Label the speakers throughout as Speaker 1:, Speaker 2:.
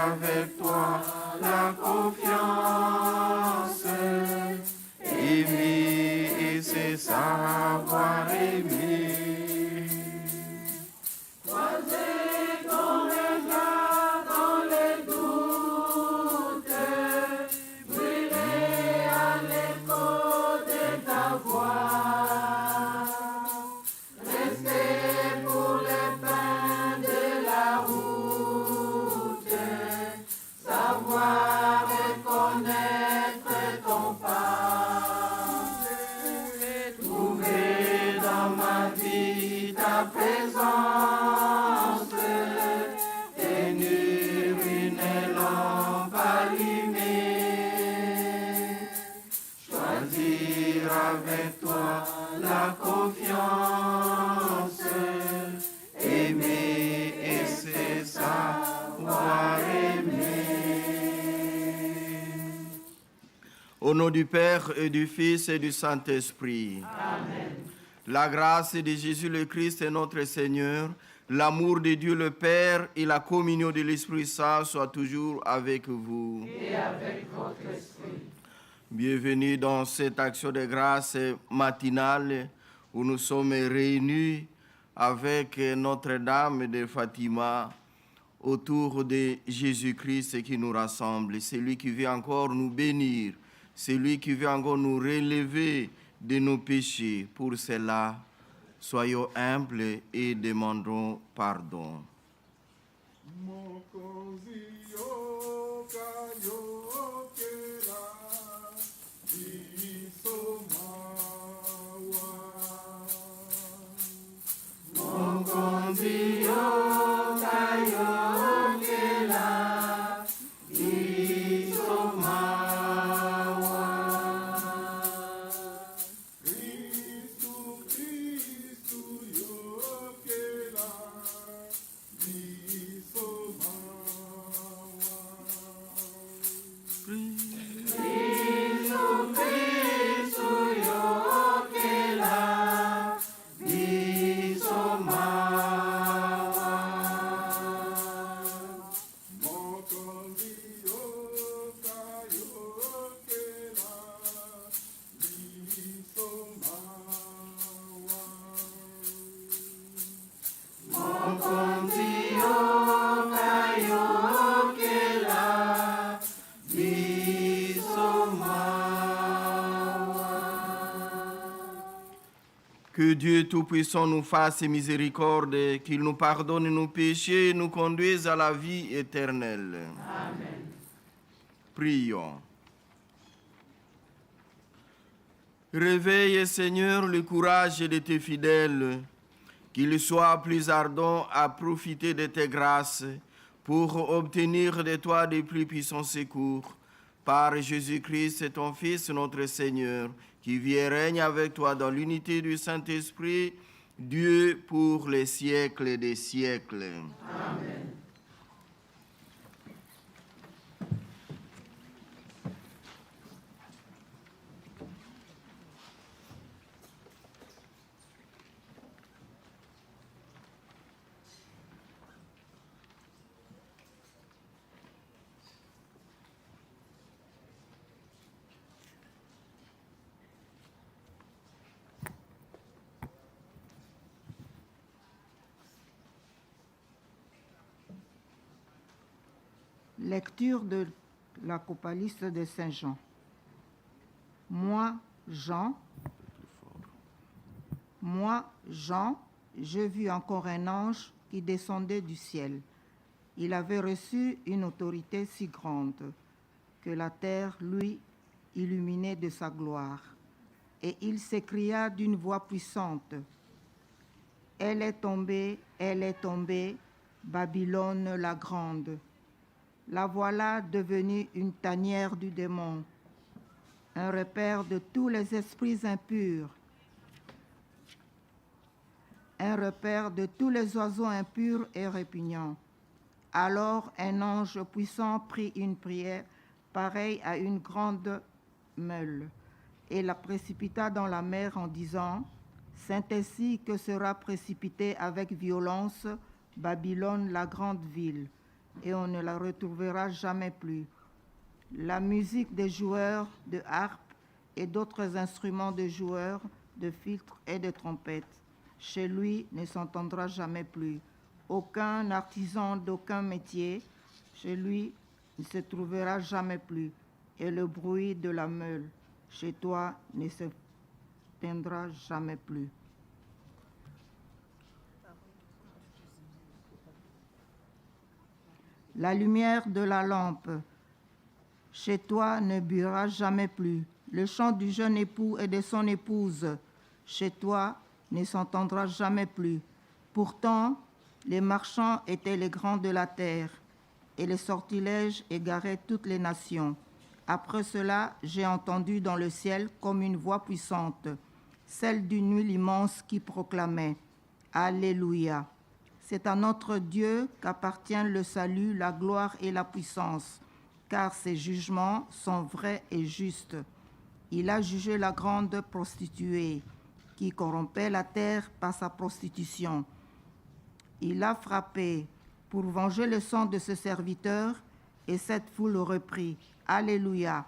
Speaker 1: avec toi la confiance. Aimer et c'est savoir aimer. Croiser ton regard dans les doutes, brûler à l'écho de ta voix, rester pour le pain de la route, savoir reconnaître ton pas, trouver dans ma vie ta présence, tenir une lampe allumée, choisir avec toi la confiance, aimer et c'est savoir aimer. Au nom du Père et du Fils et du Saint-Esprit. Amen. La grâce de Jésus le Christ notre Seigneur, l'amour de Dieu le Père et la communion de l'Esprit Saint soient toujours avec vous. Et avec votre esprit. Bienvenue dans cette action de grâce matinale où nous sommes réunis avec Notre-Dame de Fatima autour de Jésus-Christ qui nous rassemble. C'est lui qui veut encore nous bénir, c'est lui qui veut encore nous relever de nos péchés. Pour cela, soyons humbles et demandons pardon. Que Dieu Tout-Puissant nous fasse miséricorde, qu'il nous pardonne nos péchés et nous conduise à la vie éternelle. Amen. Prions. Réveille, Seigneur, le courage de tes fidèles, qu'ils soient plus ardents à profiter de tes grâces pour obtenir de toi de plus puissants secours. Par Jésus-Christ, ton Fils, notre Seigneur, qui vit et règne avec toi dans l'unité du Saint-Esprit, Dieu pour les siècles des siècles. Amen.
Speaker 2: Lecture de l'Apocalypse de Saint Jean. Moi, Jean, j'ai vu encore un ange qui descendait du ciel. Il avait reçu une autorité si grande que la terre lui illuminait de sa gloire. Et il s'écria d'une voix puissante: Elle est tombée, Babylone la grande. La voilà devenue une tanière du démon, un repère de tous les esprits impurs, un repère de tous les oiseaux impurs et répugnants. Alors un ange puissant prit une pierre pareille à une grande meule et la précipita dans la mer en disant: C'est ainsi que sera précipitée avec violence Babylone, la grande ville, et on ne la retrouvera jamais plus. La musique des joueurs de harpe et d'autres instruments de joueurs de filtres et de trompettes, chez lui ne s'entendra jamais plus. Aucun artisan d'aucun métier, chez lui ne se trouvera jamais plus. Et le bruit de la meule, chez toi ne se teindra jamais plus. La lumière de la lampe, chez toi ne brillera jamais plus. Le chant du jeune époux et de son épouse, chez toi ne s'entendra jamais plus. Pourtant, les marchands étaient les grands de la terre, et les sortilèges égaraient toutes les nations. Après cela, j'ai entendu dans le ciel comme une voix puissante, celle d'une nuit immense qui proclamait « Alléluia ! C'est à notre Dieu qu'appartient le salut, la gloire et la puissance, car ses jugements sont vrais et justes. Il a jugé la grande prostituée, qui corrompait la terre par sa prostitution. Il a frappé pour venger le sang de ses serviteurs, et cette foule reprit. Alléluia.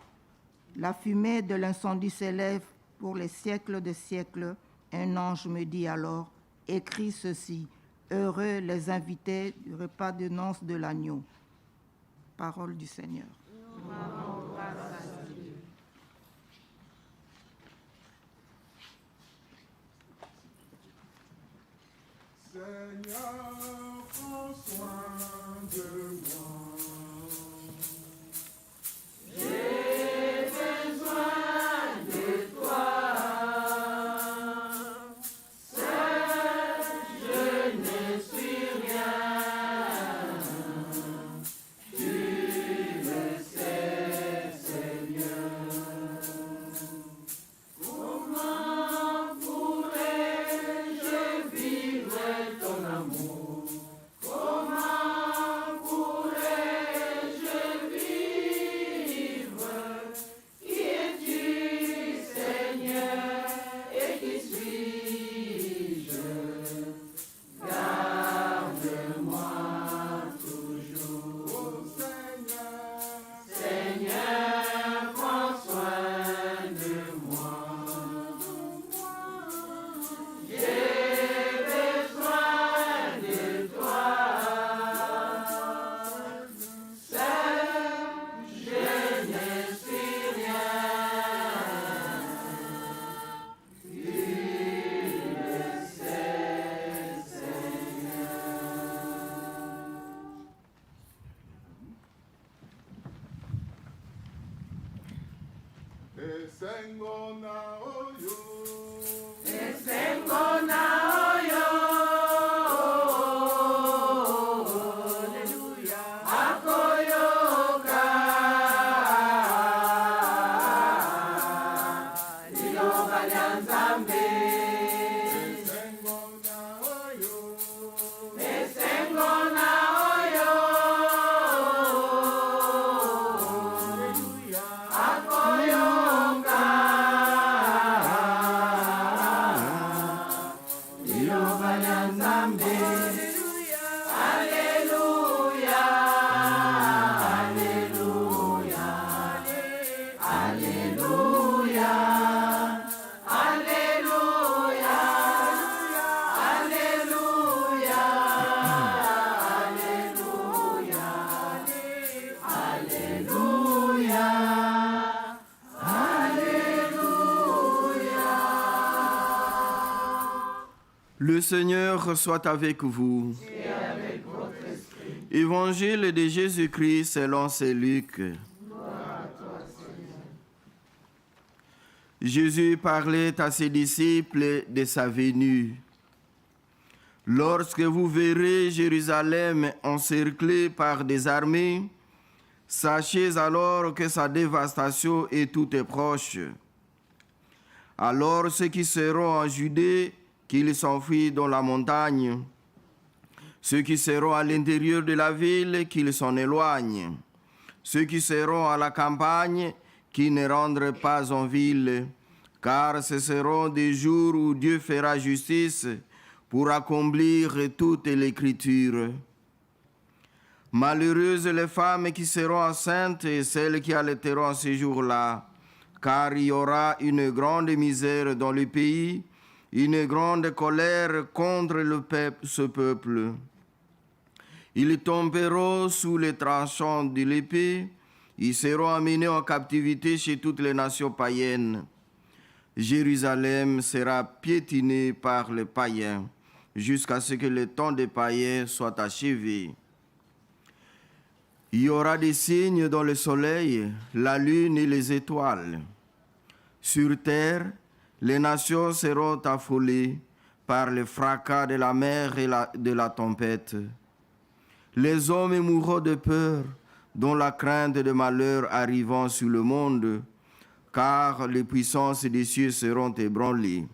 Speaker 2: La fumée de l'incendie s'élève pour les siècles des siècles. Un ange me dit alors, écris ceci, heureux les invités du repas de noces de l'agneau. Parole du Seigneur.
Speaker 3: Seigneur, prends soin de moi. J'ai besoin de toi. Seul, je ne suis rien. Tu le sais, Seigneur. Comment pourrais-je vivre ton amour? Comment pourrais-je vivre? Qui es-tu, Seigneur, et qui suis-je? Garde-moi toujours, oh Seigneur. Seigneur, prends soin de moi. J'ai besoin de toi. Seul, je ne suis rien. Tu le sais, Seigneur. Esengo na oyo. Esengo na oyo. Alleluia. Akoyoka. Liloba lya Nzambe. Esengo na oyo. Esengo na oyo. Alleluia. Akoyoka. Liloba lya Nzambe. Alleluia. Alleluia. Alleluia. Alleluia. Alleluia. Alleluia.
Speaker 1: Le Seigneur soit avec vous.
Speaker 3: Et avec votre esprit.
Speaker 1: Évangile de Jésus-Christ selon saint Luc. Jésus parlait à ses disciples de sa venue. Lorsque vous verrez Jérusalem encerclée par des armées, sachez alors que sa dévastation est toute proche. Alors ceux qui seront en Judée, qu'ils s'enfuient dans la montagne. Ceux qui seront à l'intérieur de la ville, qu'ils s'en éloignent. Ceux qui seront à la campagne, qui ne rentrent pas en ville, car ce seront des jours où Dieu fera justice pour accomplir toute l'écriture. Malheureuses les femmes qui seront enceintes et celles qui allaiteront en ces jours-là, car il y aura une grande misère dans le pays, une grande colère contre ce peuple. Ils tomberont sous les tranchants de l'épée, ils seront amenés en captivité chez toutes les nations païennes. Jérusalem sera piétinée par les païens, jusqu'à ce que le temps des païens soit achevé. Il y aura des signes dans le soleil, la lune et les étoiles. Sur terre, les nations seront affolées par le fracas de la mer et de la tempête. Les hommes mourront de peur, dont la crainte de malheur arrivant sur le monde, car les puissances des cieux seront ébranlées.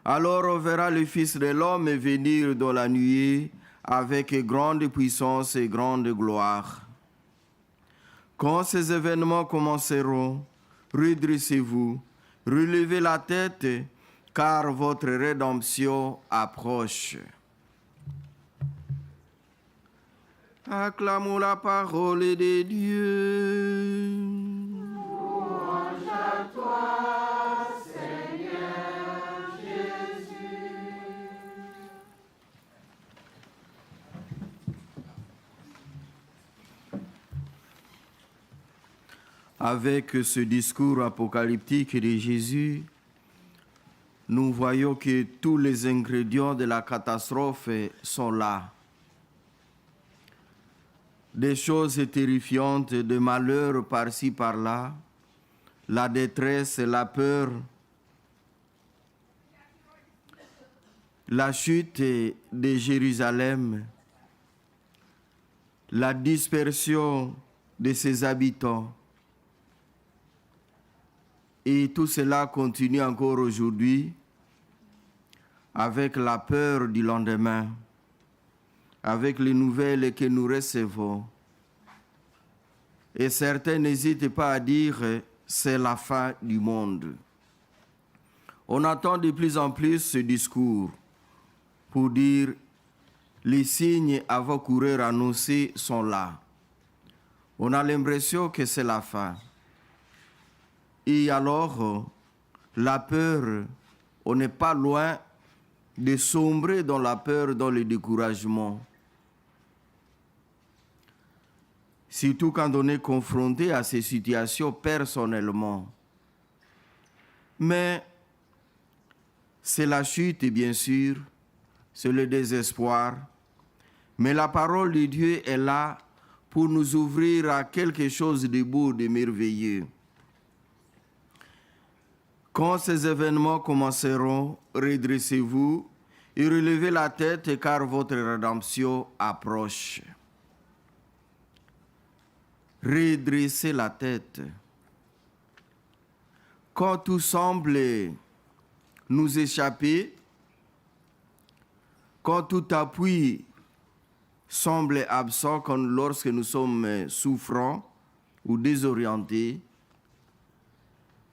Speaker 1: Alors on verra le Fils de l'homme venir dans la nuée avec grande puissance et grande gloire. Quand ces événements commenceront, redressez-vous, relevez la tête, car votre rédemption approche. Acclamons la parole de Dieu.
Speaker 3: Louange à toi, Seigneur Jésus.
Speaker 1: Avec ce discours apocalyptique de Jésus, nous voyons que tous les ingrédients de la catastrophe sont là. Des choses terrifiantes, des malheurs par-ci, par-là, la détresse, la peur, la chute de Jérusalem, la dispersion de ses habitants. Et tout cela continue encore aujourd'hui avec la peur du lendemain, avec les nouvelles que nous recevons. Et certains n'hésitent pas à dire « c'est la fin du monde ». On attend de plus en plus ce discours pour dire « les signes avant-coureurs annoncés sont là ». On a l'impression que c'est la fin. Et alors, la peur, on n'est pas loin de sombrer dans la peur, dans le découragement. Surtout quand on est confronté à ces situations personnellement. Mais c'est la chute, bien sûr, c'est le désespoir. Mais la parole de Dieu est là pour nous ouvrir à quelque chose de beau, de merveilleux. Quand ces événements commenceront, redressez-vous et relevez la tête car votre rédemption approche. Redressez la tête. Quand tout semble nous échapper, quand tout appui semble absent, comme lorsque nous sommes souffrants ou désorientés,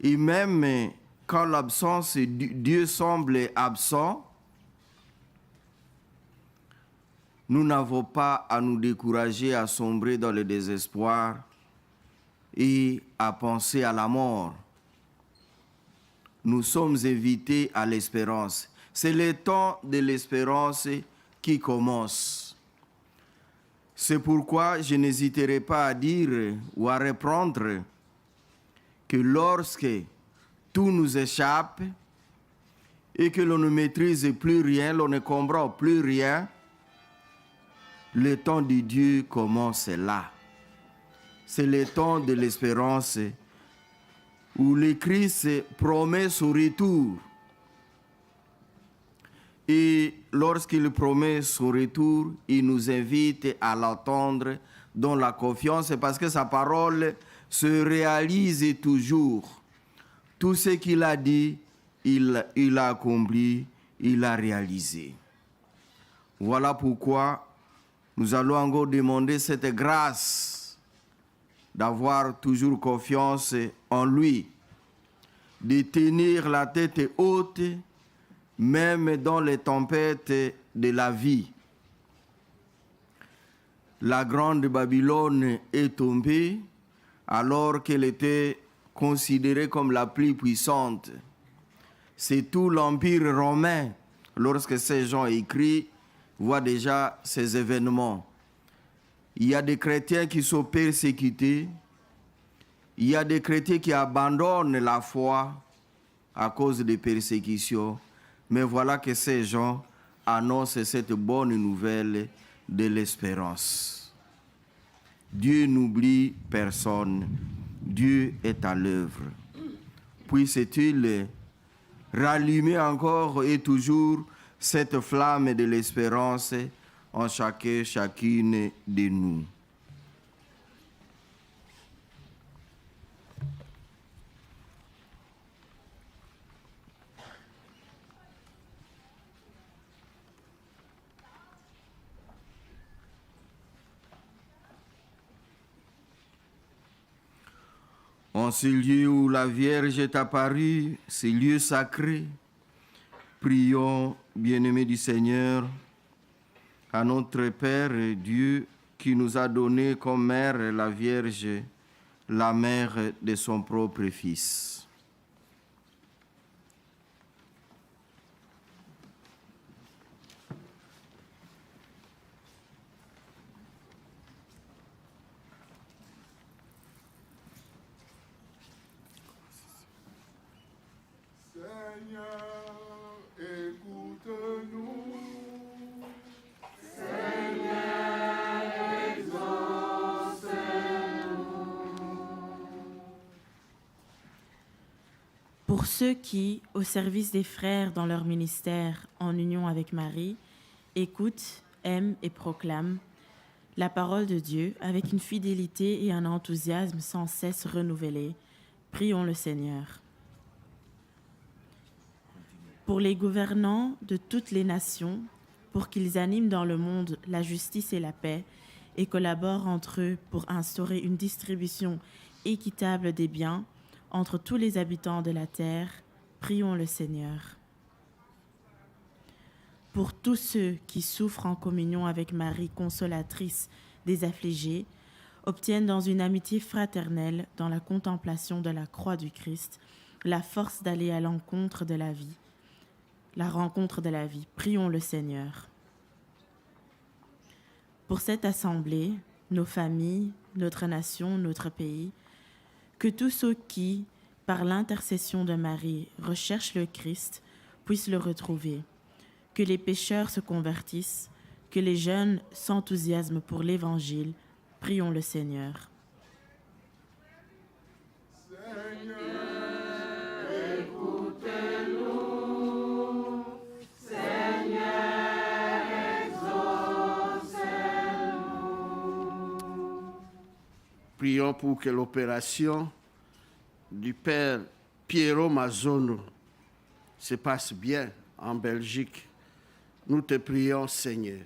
Speaker 1: et même quand l'absence de Dieu semble absent, nous n'avons pas à nous décourager, à sombrer dans le désespoir et à penser à la mort. Nous sommes invités à l'espérance. C'est le temps de l'espérance qui commence. C'est pourquoi je n'hésiterai pas à dire ou à reprendre que lorsque tout nous échappe et que l'on ne maîtrise plus rien, l'on ne comprend plus rien, le temps de Dieu commence là. C'est le temps de l'espérance où le Christ promet son retour. Et lorsqu'il promet son retour, il nous invite à l'attendre dans la confiance parce que sa parole se réalise toujours. Tout ce qu'il a dit, il a accompli, il a réalisé. Voilà pourquoi nous allons encore demander cette grâce d'avoir toujours confiance en lui, de tenir la tête haute, même dans les tempêtes de la vie. La grande Babylone est tombée alors qu'elle était considérée comme la plus puissante. C'est tout l'Empire romain, lorsque ces gens écrits, voient déjà ces événements. Il y a des chrétiens qui sont persécutés. Il y a des chrétiens qui abandonnent la foi à cause des persécutions. Mais voilà que ces gens annoncent cette bonne nouvelle de l'espérance. Dieu n'oublie personne. Dieu est à l'œuvre. Puisse-t-il rallumer encore et toujours cette flamme de l'espérance en chacune de nous. En ce lieu où la Vierge est apparue, ce lieu sacré, prions, bien-aimés du Seigneur, à notre Père Dieu qui nous a donné comme mère la Vierge, la mère de son propre Fils.
Speaker 3: Seigneur, écoute-nous.
Speaker 4: Pour ceux qui, au service des frères dans leur ministère en union avec Marie, écoutent, aiment et proclament la parole de Dieu avec une fidélité et un enthousiasme sans cesse renouvelés, prions le Seigneur. Pour les gouvernants de toutes les nations, pour qu'ils animent dans le monde la justice et la paix et collaborent entre eux pour instaurer une distribution équitable des biens entre tous les habitants de la terre, prions le Seigneur. Pour tous ceux qui souffrent en communion avec Marie, consolatrice des affligés, obtiennent dans une amitié fraternelle, dans la contemplation de la croix du Christ, la force d'aller à l'encontre de la vie. La rencontre de la vie, prions le Seigneur. Pour cette assemblée, nos familles, notre nation, notre pays, que tous ceux qui, par l'intercession de Marie, recherchent le Christ, puissent le retrouver. Que les pécheurs se convertissent, que les jeunes s'enthousiasment pour l'Évangile. Prions le Seigneur.
Speaker 5: Prions pour que l'opération du Père Piero Mazzono se passe bien en Belgique. Nous te prions, Seigneur.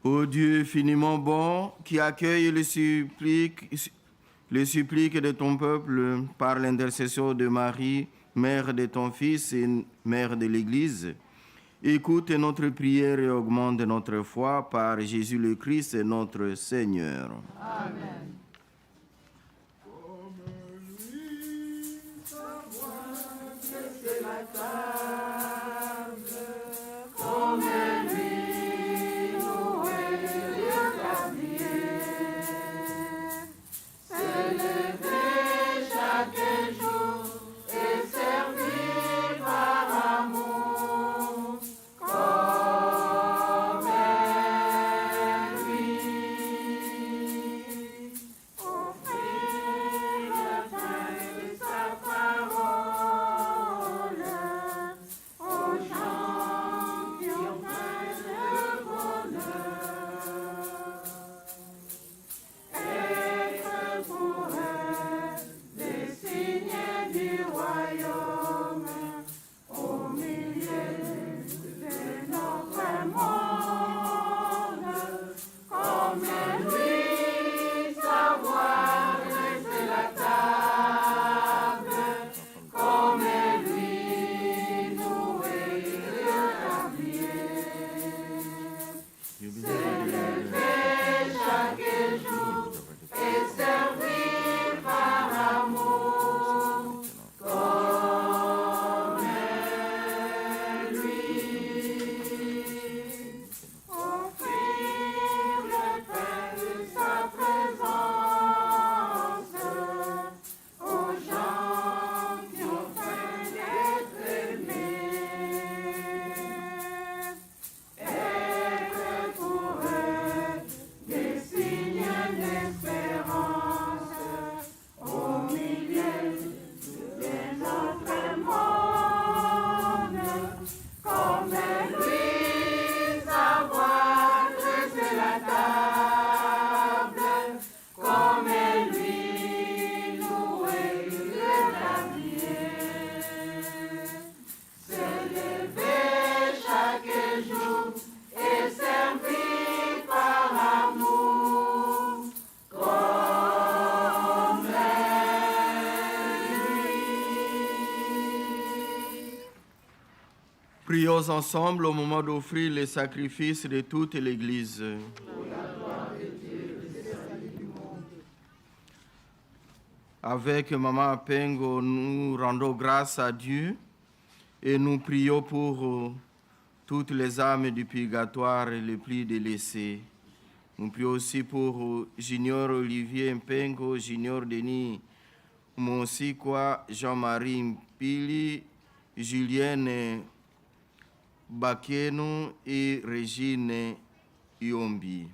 Speaker 1: Ô Dieu infiniment bon, qui accueille les suppliques de ton peuple par l'intercession de Marie, mère de ton Fils et mère de l'Église, écoute notre prière et augmente notre foi par Jésus le Christ, notre Seigneur.
Speaker 3: Amen. Comme lui, sa voix c'est la table, comme lui, Noé le gabier, s'élever chaque jour et servir par amour, comme lui.
Speaker 1: Prions ensemble au moment d'offrir les sacrifices de toute l'Église. Avec Maman Apengo, nous rendons grâce à Dieu et nous prions pour toutes les âmes du purgatoire les plus délaissées. Nous prions aussi pour Junior Olivier Mpengo, Junior Denis Monsikwa, Jean-Marie Mpili, Julienne Bakeno et Régine Yombi.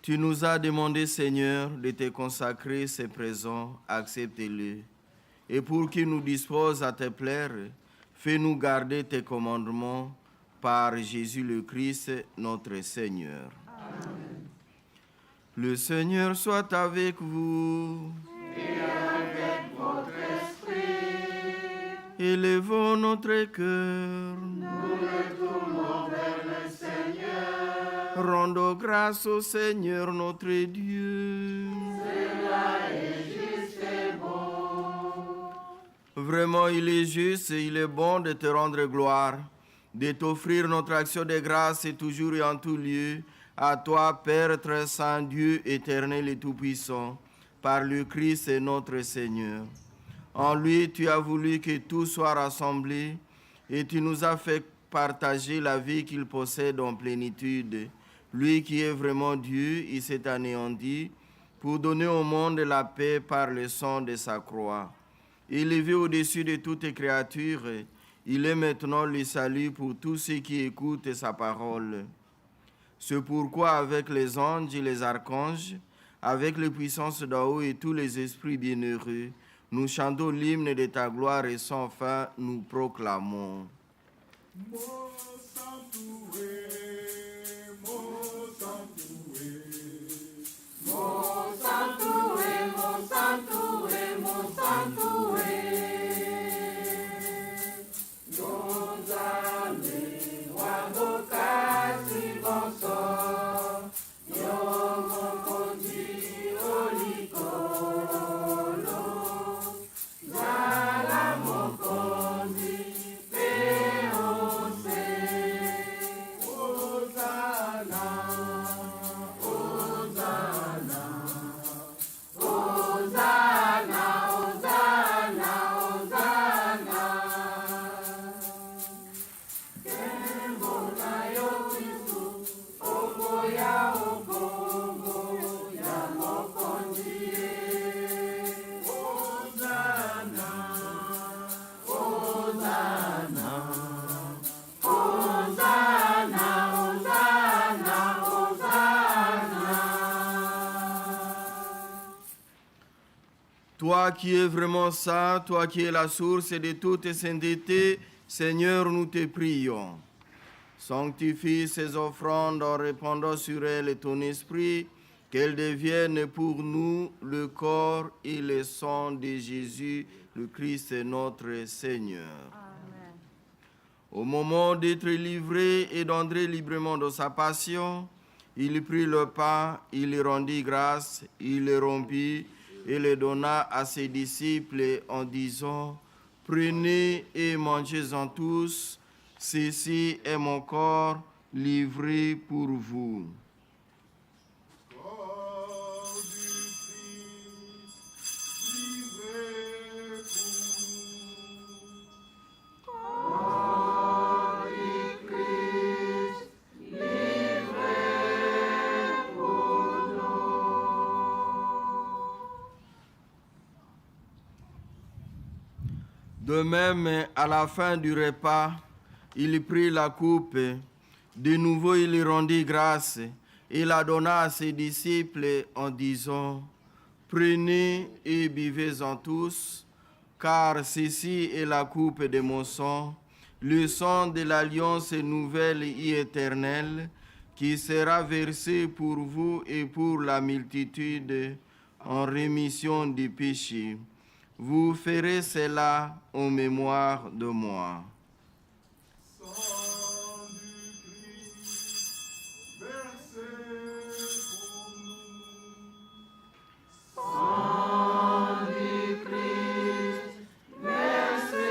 Speaker 1: Tu nous as demandé, Seigneur, de te consacrer ces présents, accepte-le. Et pour qu'ils nous disposent à te plaire, fais-nous garder tes commandements par Jésus le Christ, notre Seigneur. Amen. Le Seigneur soit avec vous.
Speaker 3: Et avec votre esprit.
Speaker 1: Élevons notre cœur.
Speaker 3: Nous le tournons vers le Seigneur.
Speaker 1: Rendons grâce au Seigneur notre Dieu.
Speaker 3: Cela est juste et bon.
Speaker 1: Vraiment, il est juste et il est bon de te rendre gloire, de t'offrir notre action de grâce et toujours et en tout lieu, à toi, Père très saint, Dieu éternel et tout-puissant, par le Christ et notre Seigneur. En lui, tu as voulu que tout soit rassemblé et tu nous as fait partager la vie qu'il possède en plénitude. Lui qui est vraiment Dieu, il s'est anéanti pour donner au monde la paix par le sang de sa croix. Élevé au-dessus de toutes les créatures, il est maintenant le salut pour tous ceux qui écoutent sa parole. C'est pourquoi avec les anges et les archanges, avec les puissances d'en haut et tous les esprits bienheureux, nous chantons l'hymne de ta gloire et sans fin nous proclamons.
Speaker 3: Mon sanctué, mon sanctué, mon sanctué, mon sanctué, mon sanctué. Nos âmes, guardo casi vosso, yo concondi olicolo, zala mocondi peose, Hosanna, Hosanna, Hosanna, Hosanna, Hosanna. Kembona yo Kristu, Kongo ya Kongo ya mokonzi. Hosanna, Hosanna, Hosanna, Hosanna, Hosanna.
Speaker 1: Toi qui es vraiment saint, toi qui es la source de toute sainteté, Seigneur, nous te prions. Sanctifie ces offrandes en répandant sur elles ton esprit, qu'elles deviennent pour nous le corps et le sang de Jésus, le Christ notre Seigneur. Amen. Au moment d'être livré et d'entrer librement dans sa passion, il prit le pain, il rendit grâce, il le rompit et le donna à ses disciples en disant: Prenez et mangez-en tous, ceci est mon corps livré pour vous.
Speaker 3: Corps du Christ, livré pour nous. Corps du Christ, livré pour nous.
Speaker 1: De même, à la fin du repas, il prit la coupe. De nouveau, il rendit grâce et la donna à ses disciples en disant: Prenez et buvez-en tous, car ceci est la coupe de mon sang, le sang de l'alliance nouvelle et éternelle, qui sera versé pour vous et pour la multitude en rémission du péché. Vous ferez cela en mémoire de moi.
Speaker 3: Sang du Christ, versé pour nous. Sang du Christ, versé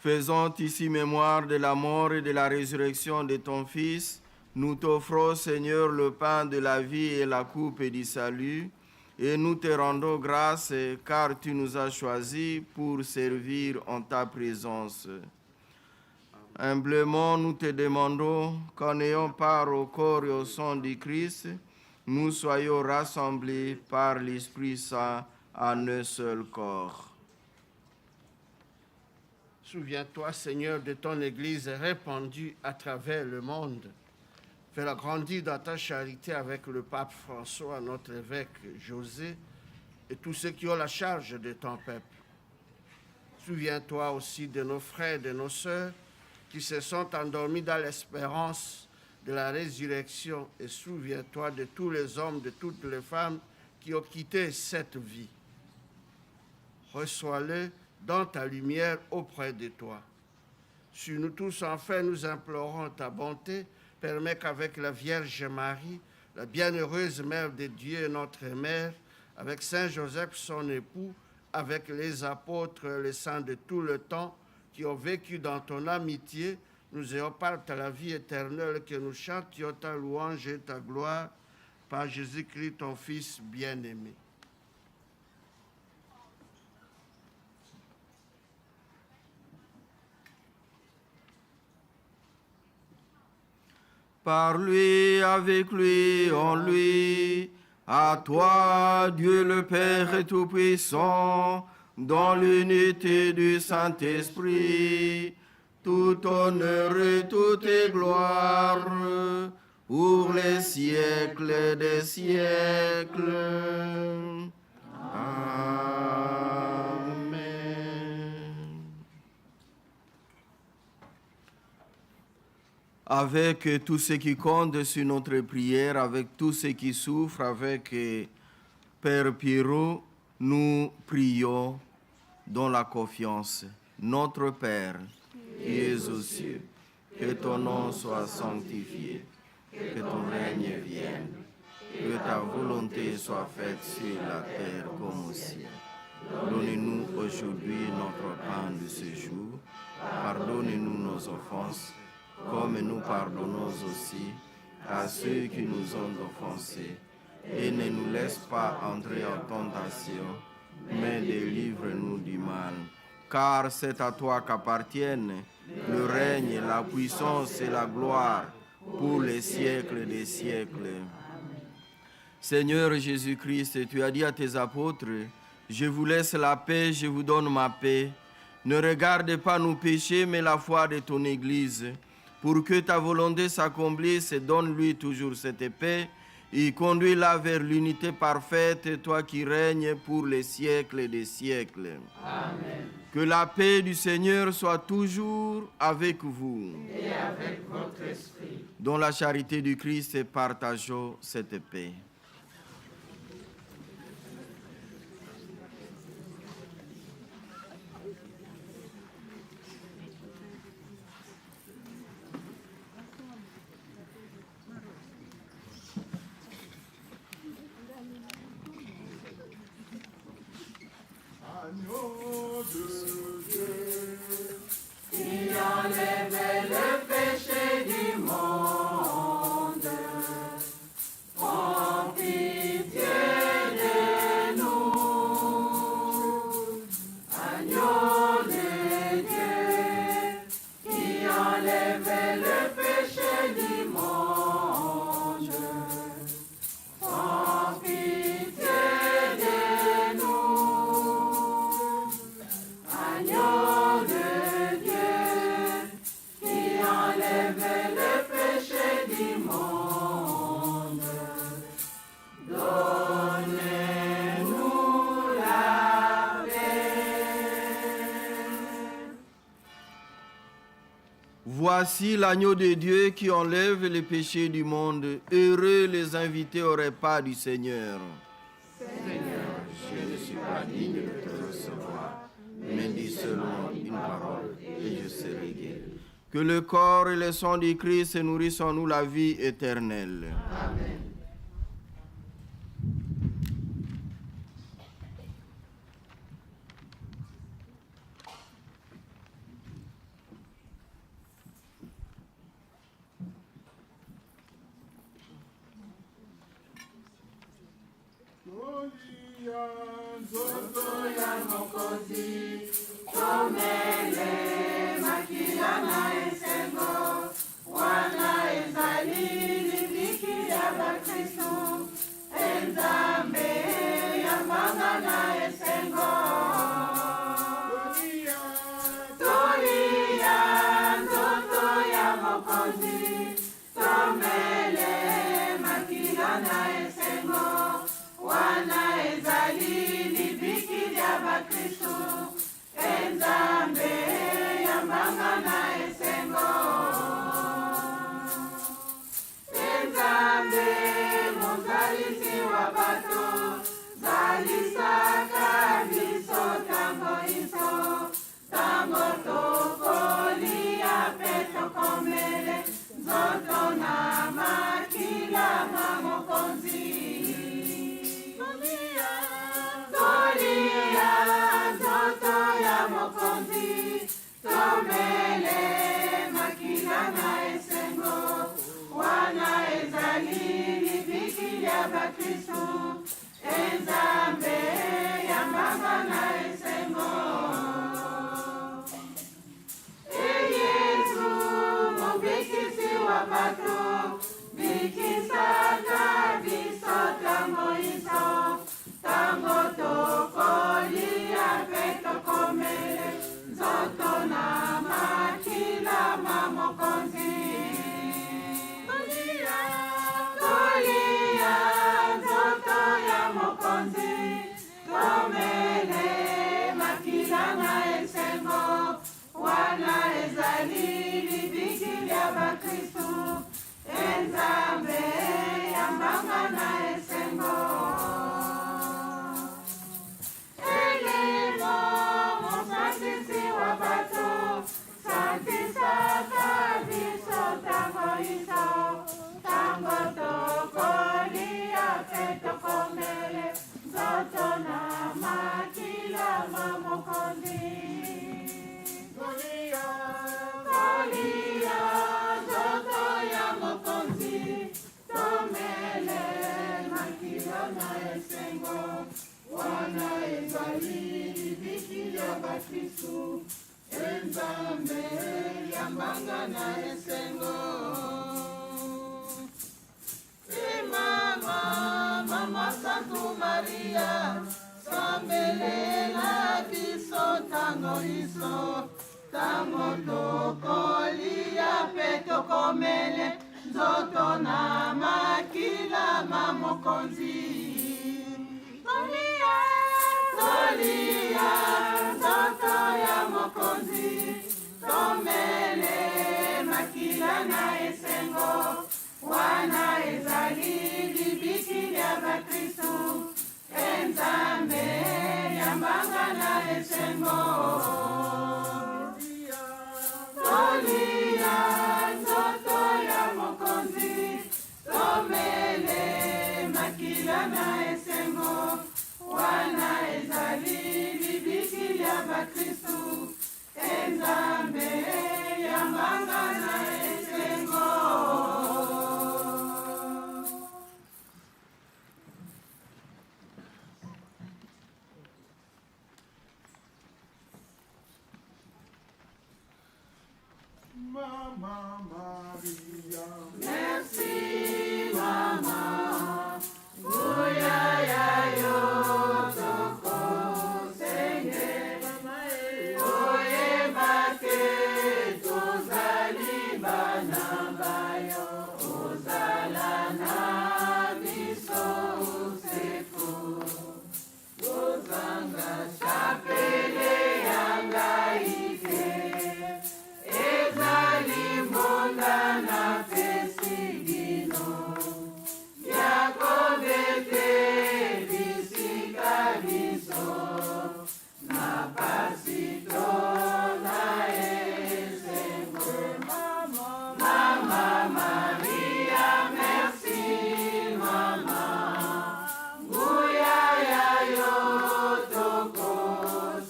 Speaker 1: Faisant ici mémoire de la mort et de la résurrection de ton Fils, nous t'offrons, Seigneur, le pain de la vie et la coupe du salut, et nous te rendons grâce car tu nous as choisis pour servir en ta présence. Humblement, nous te demandons qu'en ayant part au corps et au sang du Christ, nous soyons rassemblés par l'Esprit Saint en un seul corps.
Speaker 5: Souviens-toi, Seigneur, de ton Église répandue à travers le monde. Fais-la grandir dans ta charité avec le pape François, notre évêque José, et tous ceux qui ont la charge de ton peuple. Souviens-toi aussi de nos frères et de nos sœurs qui se sont endormis dans l'espérance de la résurrection, et souviens-toi de tous les hommes, de toutes les femmes qui ont quitté cette vie. Reçois-les dans ta lumière auprès de toi. Sur nous tous, enfin, nous implorons ta bonté. Permets qu'avec la Vierge Marie, la bienheureuse Mère de Dieu, notre Mère, avec Saint Joseph, son époux, avec les apôtres, les saints de tout le temps, qui ont vécu dans ton amitié, nous ayons part à la vie éternelle, que nous chantions ta louange et ta gloire par Jésus-Christ, ton Fils bien-aimé.
Speaker 1: Par lui, avec lui, en lui, à toi, Dieu le Père Tout-Puissant, dans l'unité du Saint-Esprit, tout honneur et toute gloire, pour les siècles des siècles. Amen. Avec tous ceux qui comptent sur notre prière, avec tous ceux qui souffrent, avec Père Pierrot, nous prions dans la confiance. Notre Père, qui es aux cieux, que ton nom soit sanctifié, que ton règne vienne, que ta volonté soit faite sur la terre comme au ciel. Donnez-nous aujourd'hui notre pain de ce jour. Pardonnez-nous nos offenses, comme nous pardonnons aussi à ceux qui nous ont offensés. Et ne nous laisse pas entrer en tentation, mais délivre-nous du mal. Car c'est à toi qu'appartiennent le règne, la puissance et la gloire pour les siècles des siècles. Seigneur Jésus-Christ, tu as dit à tes apôtres, je vous laisse la paix, je vous donne ma paix. Ne regarde pas nos péchés, mais la foi de ton Église. Pour que ta volonté s'accomplisse, donne-lui toujours cette paix et conduis-la vers l'unité parfaite, toi qui règnes pour les siècles des siècles. Amen. Que la paix du Seigneur soit toujours avec vous. Et avec votre esprit. Dans la charité du Christ, partageons cette paix.
Speaker 3: Agneau de Dieu,
Speaker 6: qui enlève le péché du monde, prends pitié de nous. Agneau de Dieu, qui enlève le péché du monde, prends pitié de nous. Agneau de Dieu, qui enlève le péché du monde, donnez-nous la paix.
Speaker 1: Voici l'agneau de Dieu qui enlève les péchés du monde. Heureux les invités au repas du Seigneur. Seigneur, je ne suis pas digne de te recevoir, mais dis seulement une parole et je serai guéri. Que le corps et le sang du Christ nourrissent en nous la vie éternelle. Amen.
Speaker 6: mokonzi.
Speaker 3: Tolia,
Speaker 6: Tolia, nzoto ya mokonzi. Tomele makila na esengo. Wana ezali libiki ya bakristu. Enzambe yambanga na esengo. Mama, Mama Santo Maria, sambelela biso tango iso, tango tokolia pe tokomele, nzoto na makila mamokonzi. Tolia, Tolia, nzoto ya mokonzi, tomele makila na esengo. Wana ezali libiki ya bakristu. Enzambe yambanga na esengo. Tolia, nzoto ya mokonzi. Tomele makila na esengo. Wana ezali libiki ya bakristu. Enzambe yambanga na esengo.
Speaker 3: Mama Maria.
Speaker 6: Merci, Mama. Nguya ya yo toko senge. Oye bake tozali bana bayo. Ozala na biso useko. Ozanga chapele yanga ike. Ezali monda na pesigino. Yakobete bisika biso. Na pasito na esengo. Mama Maria, merci Mama. Nguya ya yo toko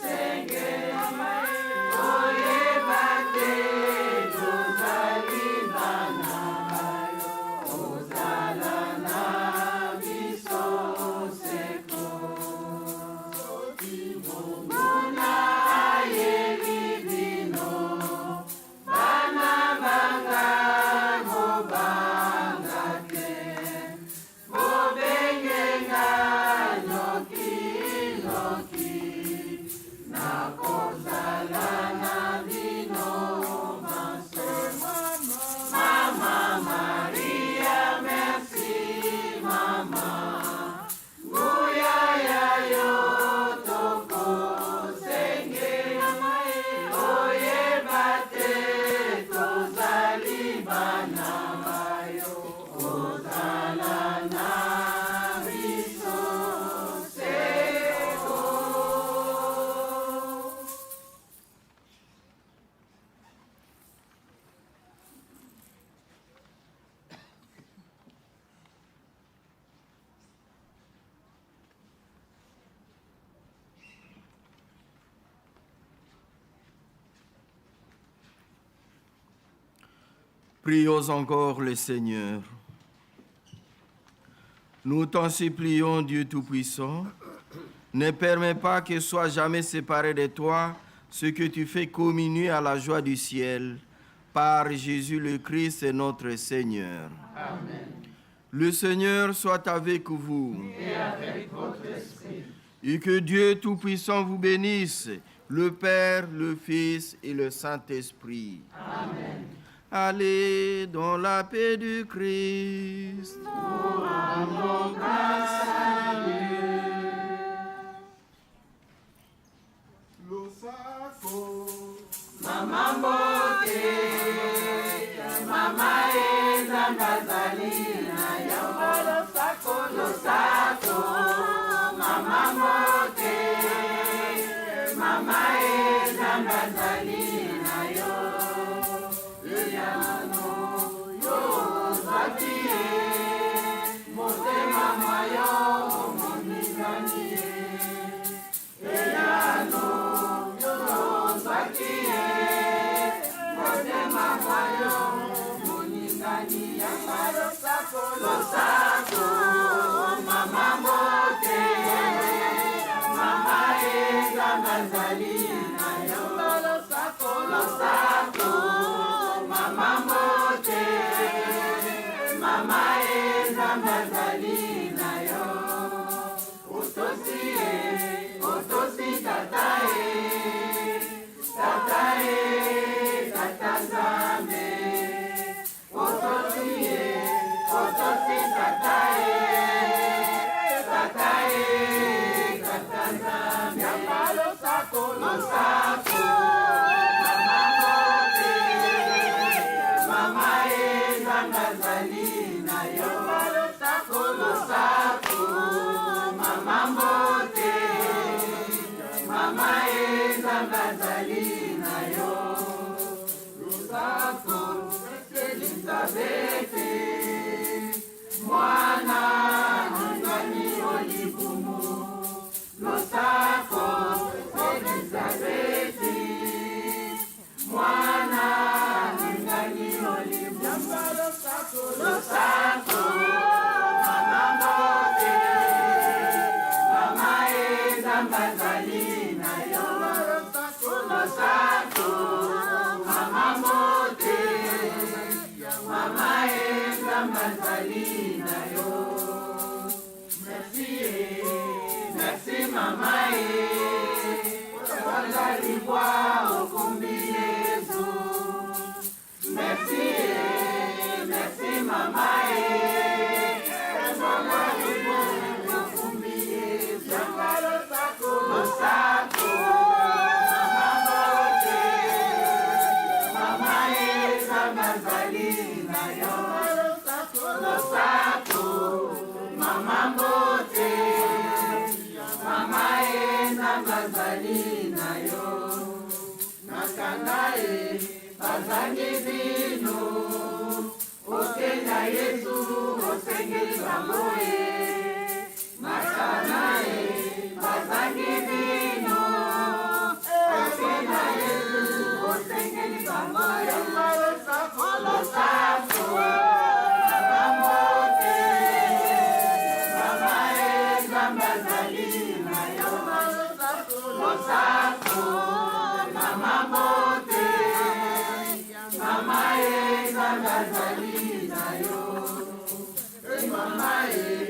Speaker 6: senge. Oye bate tozali bana bayo. Ozala na biso seko. Mona ayeli bino. Bana banga mobanga te. Mobengenga noki noki. Nakozala na bino maso. Mama Maria, merci Mama. Nguya ya yo toko senge. Oye bate tozali bana bayo. Ozala na biso seko.
Speaker 1: Prions encore le Seigneur. Nous t'en supplions, Dieu Tout-Puissant, ne permets pas que soit jamais séparé de toi ce que tu fais communier à la joie du ciel par Jésus le Christ notre Seigneur.
Speaker 6: Amen.
Speaker 1: Le Seigneur soit avec vous.
Speaker 6: Et avec votre esprit.
Speaker 1: Et que Dieu Tout-Puissant vous bénisse, le Père, le Fils et le Saint-Esprit.
Speaker 6: Amen.
Speaker 1: Allez dans la paix du Christ.
Speaker 6: Nous rendons grâce à Dieu.
Speaker 3: Losako.
Speaker 6: Mama mbote, mama eza bazali na yango losako losako. Mama mbote, mama eza bazali na yo. Eyano yo ozwaki ye, motema mwa yo omondingani ye. Eyano bazali na yo losako mama mote mama nzambe azali na yo otosi tata tata nzambe otosi tata losako mama mote mama nzambe azali na yo losako mama mote mama nzambe azali na yo losako Elizabete mwana ningani olibumu losako Elizabeti mwana ningani olibumu losako mama mote mama nzambe azali na yo losako mama mote mama nzambe azali na yo merci mama ozali bwa okumbi Yesu merci mama ozali bwa okumbi Yesu losako mama mote mama nzambe azali na yo losako mama mote mama nzambe azali na yo nakanga bazangi bino okenda Yesu osengeli bango nakanga bazangi bino okenda Yesu osengeli bango losako mama mote mama nzambe azali na yo losako mama mote mama nzambe azali